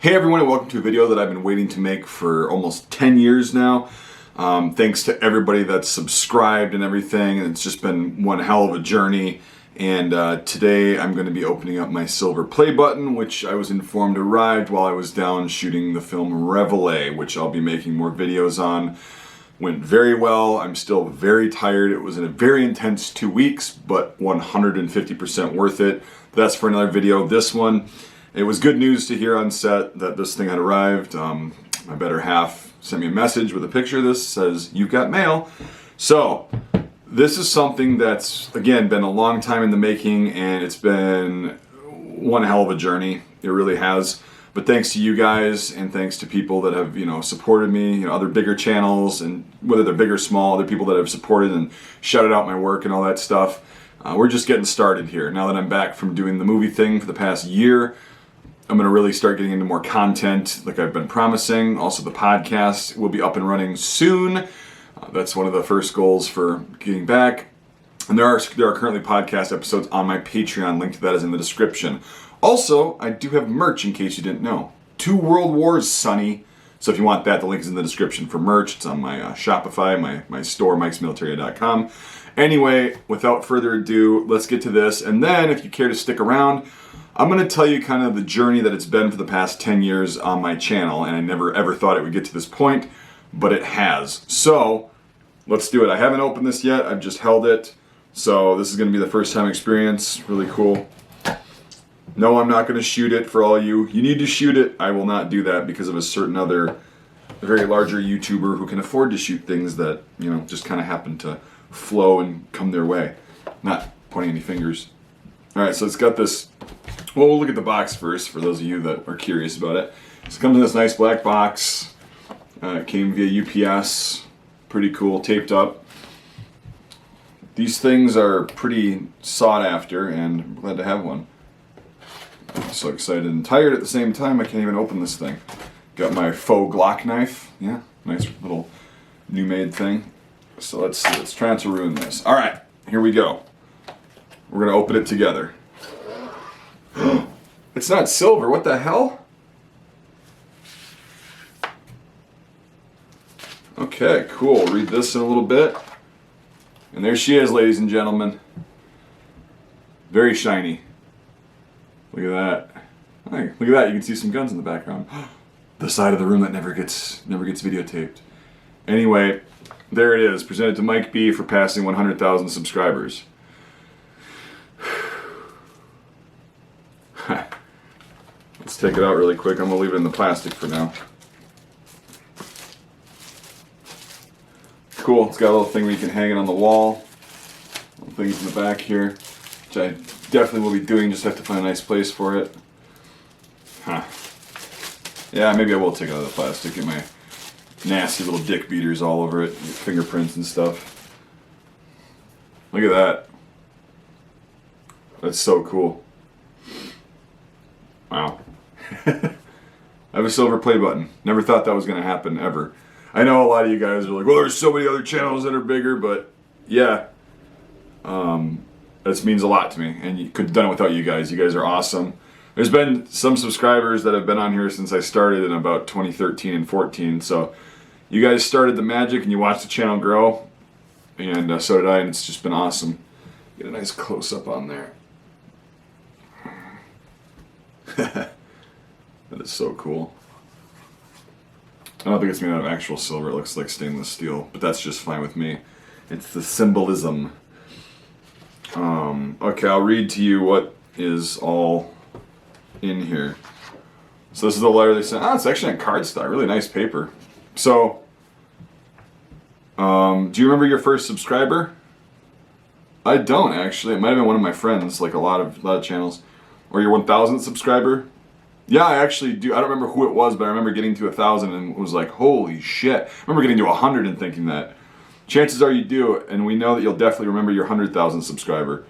Hey everyone, and welcome to a video that I've been waiting to make for almost 10 years now. Thanks to everybody that's subscribed and everything, and it's just been one hell of a journey. And today I'm going to be opening up my silver play button, which I was informed arrived while I was down shooting the film Reveille, which I'll be making more videos on. Went very well. I'm still very tired. It was a very intense 2 weeks, but 150% worth it. That's for another video. This one, it was good news to hear on set that this thing had arrived. My better half sent me a message with a picture of this, says, "You've got mail." So, this is something that's, again, been a long time in the making, and it's been one hell of a journey. It really has. But thanks to you guys, and thanks to people that have, supported me, other bigger channels, and whether they're big or small, other people that have supported and shouted out my work and all that stuff. We're just getting started here. Now that I'm back from doing the movie thing for the past year, I'm going to really start getting into more content like I've been promising. Also, the podcast will be up and running soon. That's one of the first goals for getting back. And there are currently podcast episodes on my Patreon. Link to that is in the description. Also, I do have merch in case you didn't know. 2 World Wars, Sonny. So if you want that, the link is in the description for merch. It's on my Shopify, my store, mikesmilitary.com. Anyway, without further ado, let's get to this. And then, if you care to stick around, I'm going to tell you kind of the journey that it's been for the past 10 years on my channel. And I never ever thought it would get to this point, but it has. So, let's do it. I haven't opened this yet. I've just held it. So this is going to be the first time experience. Really cool. No, I'm not going to shoot it for all you. You need to shoot it. I will not do that because of a certain other, very larger YouTuber who can afford to shoot things that, just kind of happen to flow and come their way. Not pointing any fingers. All right, so it's got this. Well, we'll look at the box first for those of you that are curious about it. So it comes in this nice black box. It came via UPS. Pretty cool, taped up. These things are pretty sought after, and I'm glad to have one. I'm so excited and tired at the same time, I can't even open this thing. Got my faux Glock knife. Yeah, nice little new made thing. So let's try not to ruin this. All right, here we go. We're gonna open it together. It's not silver, what the hell? Okay, cool. Read this in a little bit. And there she is, ladies and gentlemen. Very shiny. Look at that. Hey, look at that, you can see some guns in the background. The side of the room that never gets videotaped. Anyway, there it is, presented to Mike B for passing 100,000 subscribers. Let's take it out really quick. I'm gonna leave it in the plastic for now. Cool, it's got a little thing where you can hang it on the wall. Little things in the back here, which I definitely will be doing, just have to find a nice place for it. Huh. Yeah, maybe I will take it out of the plastic, get my nasty little dick beaters all over it, fingerprints and stuff. Look at that. That's so cool. Wow. I have a silver play button. Never thought that was going to happen, ever. I know a lot of you guys are like, well, there's so many other channels that are bigger, but yeah. This means a lot to me, and you could have done it without you guys. You guys are awesome. There's been some subscribers that have been on here since I started in about 2013 and 14, so you guys started the magic and you watched the channel grow, and so did I, and it's just been awesome. Get a nice close-up on there. That is so cool. I don't think it's made out of actual silver. It looks like stainless steel, but that's just fine with me. It's the symbolism. Okay, I'll read to you what is all in here. So this is the letter they sent. It's actually on cardstock. Really nice paper. So, do you remember your first subscriber? I don't actually. It might have been one of my friends, like a lot of channels. Or your 1,000th subscriber? Yeah, I actually do. I don't remember who it was, but I remember getting to 1,000 and was like, holy shit. I remember getting to 100 and thinking that. Chances are you do, and we know that you'll definitely remember your 100,000 subscriber.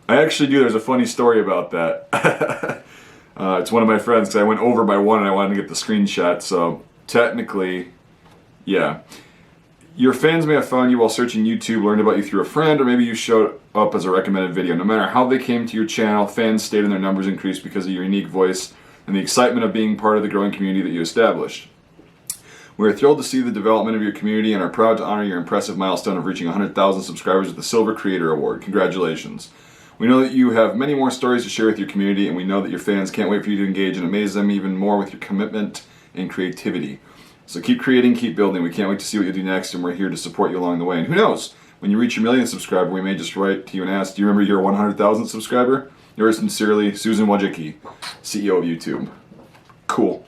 I actually do. There's a funny story about that. It's one of my friends, because I went over by one and I wanted to get the screenshot, so technically, yeah. Your fans may have found you while searching YouTube, learned about you through a friend, or maybe you showed up as a recommended video. No matter how they came to your channel, fans stayed and their numbers increased because of your unique voice, and the excitement of being part of the growing community that you established. We are thrilled to see the development of your community and are proud to honor your impressive milestone of reaching 100,000 subscribers with the Silver Creator Award. Congratulations. We know that you have many more stories to share with your community, and we know that your fans can't wait for you to engage and amaze them even more with your commitment and creativity. So keep creating, keep building. We can't wait to see what you do next, and we're here to support you along the way. And who knows, when you reach your 1,000,000th subscriber, we may just write to you and ask, do you remember your 100,000th subscriber? Yours sincerely, Susan Wojcicki, CEO of YouTube. Cool.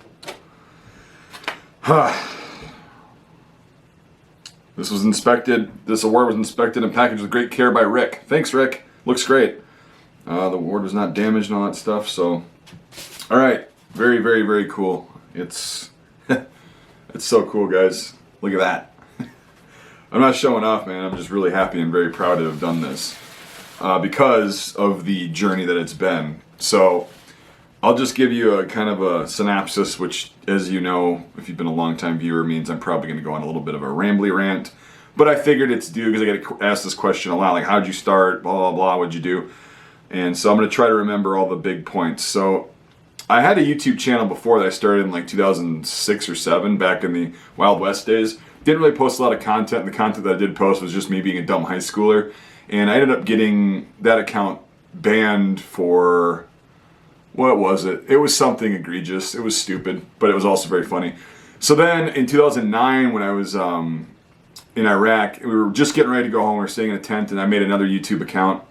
This was inspected, this award was inspected and packaged with great care by Rick. Thanks, Rick. Looks great. The award was not damaged and all that stuff, so. Alright, very, very, very cool. It's so cool, guys. Look at that. I'm not showing off, man. I'm just really happy and very proud to have done this because of the journey that it's been. So I'll just give you a kind of a synopsis, which, as you know, if you've been a long-time viewer, means I'm probably going to go on a little bit of a rambly rant. But I figured it's due because I get asked this question a lot, like, how'd you start, blah, blah, blah, what'd you do? And so I'm going to try to remember all the big points. So I had a YouTube channel before that I started in like 2006 or 7, back in the Wild West days. Didn't really post a lot of content, and the content that I did post was just me being a dumb high schooler. And I ended up getting that account banned for, what was it? It was something egregious. It was stupid, but it was also very funny. So then in 2009, when I was in Iraq, we were just getting ready to go home. We were staying in a tent, and I made another YouTube account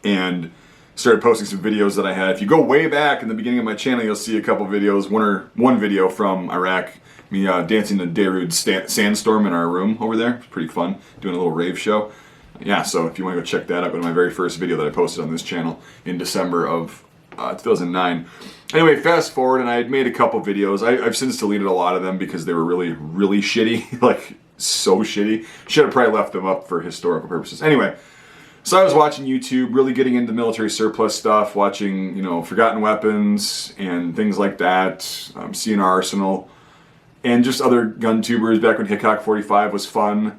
and started posting some videos that I had. If you go way back in the beginning of my channel, you'll see a couple videos. One video from Iraq, me dancing to Darude Sandstorm in our room over there. It's pretty fun, doing a little rave show. Yeah, so if you want to go check that out, go to my very first video that I posted on this channel in December of 2009. Anyway, fast forward, and I had made a couple videos. I've since deleted a lot of them because they were really, really shitty. Like, so shitty. Should have probably left them up for historical purposes. Anyway, so I was watching YouTube, really getting into military surplus stuff, watching, you know, Forgotten Weapons and things like that, CNR Arsenal, and just other gun tubers back when Hickok 45 was fun.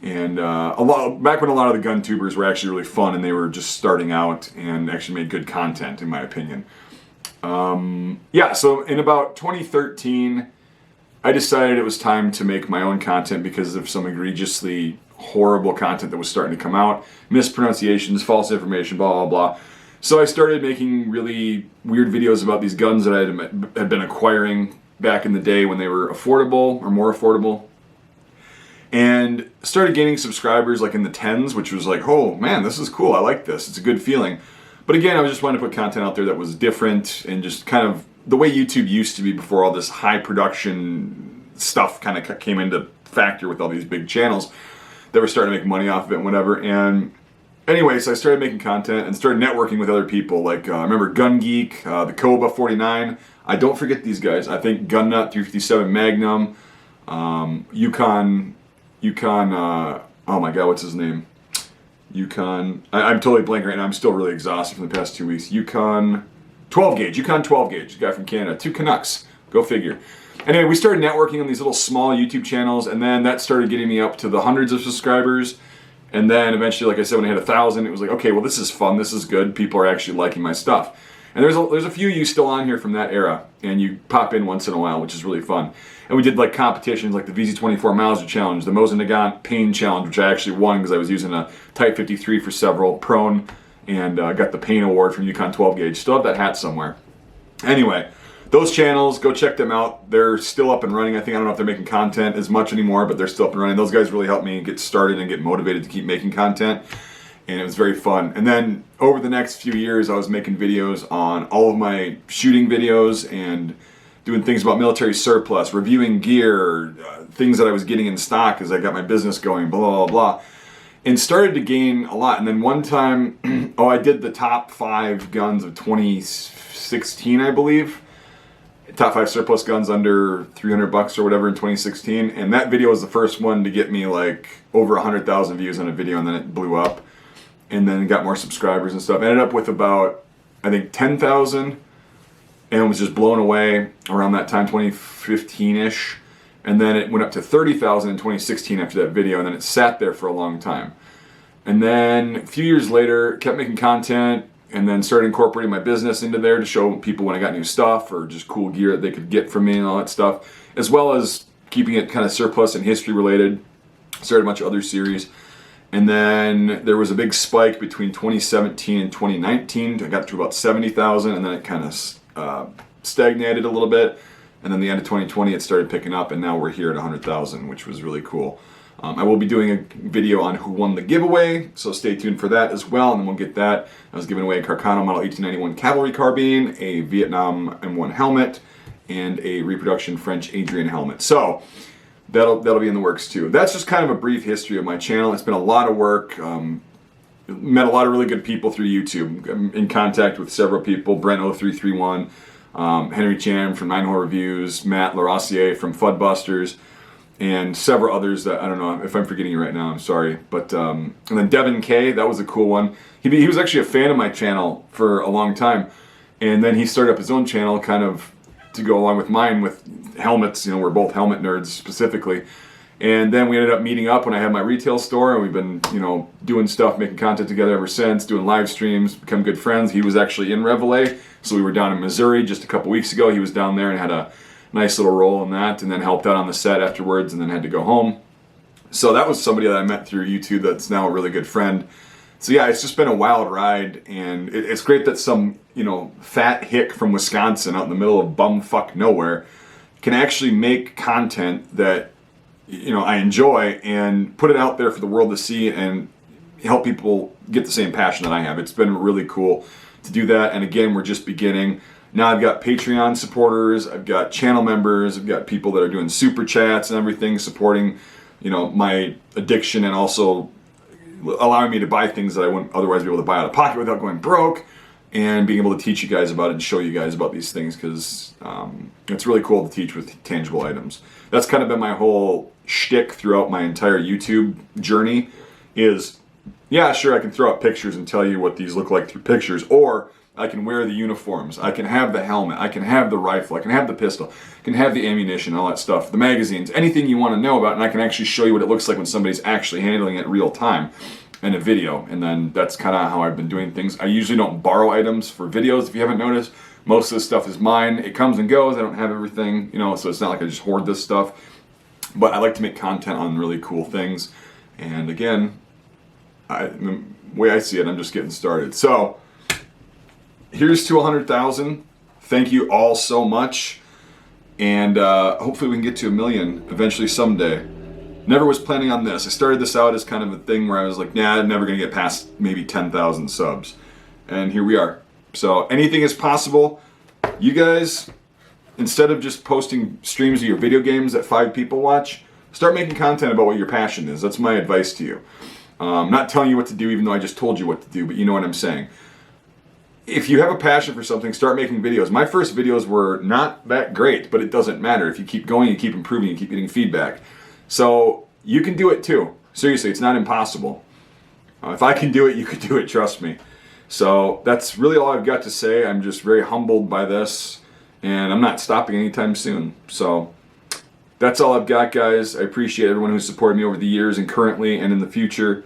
And back when a lot of the gun tubers were actually really fun, and they were just starting out and actually made good content, in my opinion. Yeah, so in about 2013, I decided it was time to make my own content because of some egregiously horrible content that was starting to come out. Mispronunciations, false information, blah, blah, blah. So I started making really weird videos about these guns that I had been acquiring back in the day when they were affordable or more affordable. And started gaining subscribers like in the tens, which was like, oh man, this is cool. I like this. It's a good feeling. But again, I was just wanting to put content out there that was different and just kind of the way YouTube used to be before all this high production stuff kind of came into factor with all these big channels that were starting to make money off of it and whatever. And anyway, so I started making content and started networking with other people. Like, I remember Gun Geek, the Koba 49. I don't forget these guys. I think Gun Nut 357 Magnum, Yukon, oh my god, what's his name? Yukon, I'm totally blanking right now. I'm still really exhausted from the past 2 weeks. Yukon 12 gauge, the guy from Canada. 2 Canucks, go figure. Anyway, we started networking on these little small YouTube channels, and then that started getting me up to the hundreds of subscribers. And then eventually, like I said, when I hit 1,000, it was like, okay, well, this is fun, this is good, people are actually liking my stuff. And there's a few of you still on here from that era, and you pop in once in a while, which is really fun. And we did like competitions like the VZ24 Mauser Challenge, the Mosin Nagant Pain Challenge, which I actually won because I was using a Type 53 for several prone, and got the Pain Award from Yukon 12 gauge. Still have that hat somewhere. Anyway, those channels, go check them out. They're still up and running. I don't know if they're making content as much anymore, but they're still up and running. Those guys really helped me get started and get motivated to keep making content. And it was very fun. And then over the next few years, I was making videos on all of my shooting videos and doing things about military surplus, reviewing gear, things that I was getting in stock as I got my business going, blah, blah, blah. And started to gain a lot. And then one time, I did the top 5 guns of 2016, I believe. Top 5 surplus guns under $300 or whatever in 2016. And that video was the first one to get me like over 100,000 views on a video, and then it blew up. And then got more subscribers and stuff. Ended up with about, I think, 10,000, and was just blown away around that time, 2015-ish. And then it went up to 30,000 in 2016 after that video, and then it sat there for a long time. And then a few years later, kept making content, and then started incorporating my business into there to show people when I got new stuff or just cool gear that they could get from me and all that stuff, as well as keeping it kind of surplus and history related. Started a bunch of other series. And then there was a big spike between 2017 and 2019. I got to about 70,000, and then it kind of stagnated a little bit. And then the end of 2020, it started picking up, and now we're here at 100,000, which was really cool. I will be doing a video on who won the giveaway, so stay tuned for that as well, and then we'll get that. I was giving away a Carcano Model 1891 Cavalry Carbine, a Vietnam M1 helmet, and a reproduction French Adrian helmet. So that'll be in the works too. That's just kind of a brief history of my channel. It's been a lot of work. Met a lot of really good people through YouTube. I'm in contact with several people. Brent0331, Henry Chan from 9-Hole Reviews, Matt Larossier from Fudbusters, and several others that I don't know if I'm forgetting you right now. I'm sorry, but and then Devin K, that was a cool one. He was actually a fan of my channel for a long time, and then he started up his own channel, kind of to go along with mine with helmets. You know, we're both helmet nerds specifically, and then we ended up meeting up when I had my retail store, and we've been doing stuff, making content together ever since, doing live streams, become good friends. He was actually in Reveille, so we were down in Missouri just a couple weeks ago. He was down there and had a nice little role in that, and then helped out on the set afterwards, and then had to go home. So that was somebody that I met through YouTube that's now a really good friend. So yeah, it's just been a wild ride, and it's great that some fat hick from Wisconsin out in the middle of bumfuck nowhere can actually make content that I enjoy and put it out there for the world to see and help people get the same passion that I have. It's been really cool to do that, and again, we're just beginning. Now I've got Patreon supporters, I've got channel members, I've got people that are doing super chats and everything, supporting, my addiction, and also allowing me to buy things that I wouldn't otherwise be able to buy out of pocket without going broke, and being able to teach you guys about it and show you guys about these things, because it's really cool to teach with tangible items. That's kind of been my whole shtick throughout my entire YouTube journey is, yeah, sure, I can throw out pictures and tell you what these look like through pictures, or I can wear the uniforms, I can have the helmet, I can have the rifle, I can have the pistol, I can have the ammunition, all that stuff, the magazines, anything you want to know about, and I can actually show you what it looks like when somebody's actually handling it real time in a video. And then that's kind of how I've been doing things. I usually don't borrow items for videos, if you haven't noticed. Most of this stuff is mine. It comes and goes. I don't have everything, so it's not like I just hoard this stuff. But I like to make content on really cool things. And again, the way I see it, I'm just getting started. So here's to 100,000. Thank you all so much. And hopefully we can get to 1 million eventually someday. Never was planning on this. I started this out as kind of a thing where I was like, nah, I'm never going to get past maybe 10,000 subs. And here we are. So anything is possible. You guys, instead of just posting streams of your video games that 5 people watch, start making content about what your passion is. That's my advice to you. I'm not telling you what to do, even though I just told you what to do, but you know what I'm saying. If you have a passion for something, start making videos. My first videos were not that great, but it doesn't matter. If you keep going, you keep improving, you keep getting feedback. So you can do it too. Seriously, it's not impossible. If I can do it, you can do it, trust me. So that's really all I've got to say. I'm just very humbled by this, and I'm not stopping anytime soon. So that's all I've got, guys. I appreciate everyone who's supported me over the years and currently and in the future.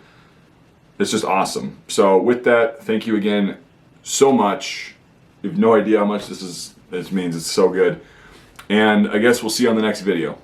It's just awesome. So with that, thank you again so much. You have no idea how much this means. It's so good. And I guess we'll see you on the next video.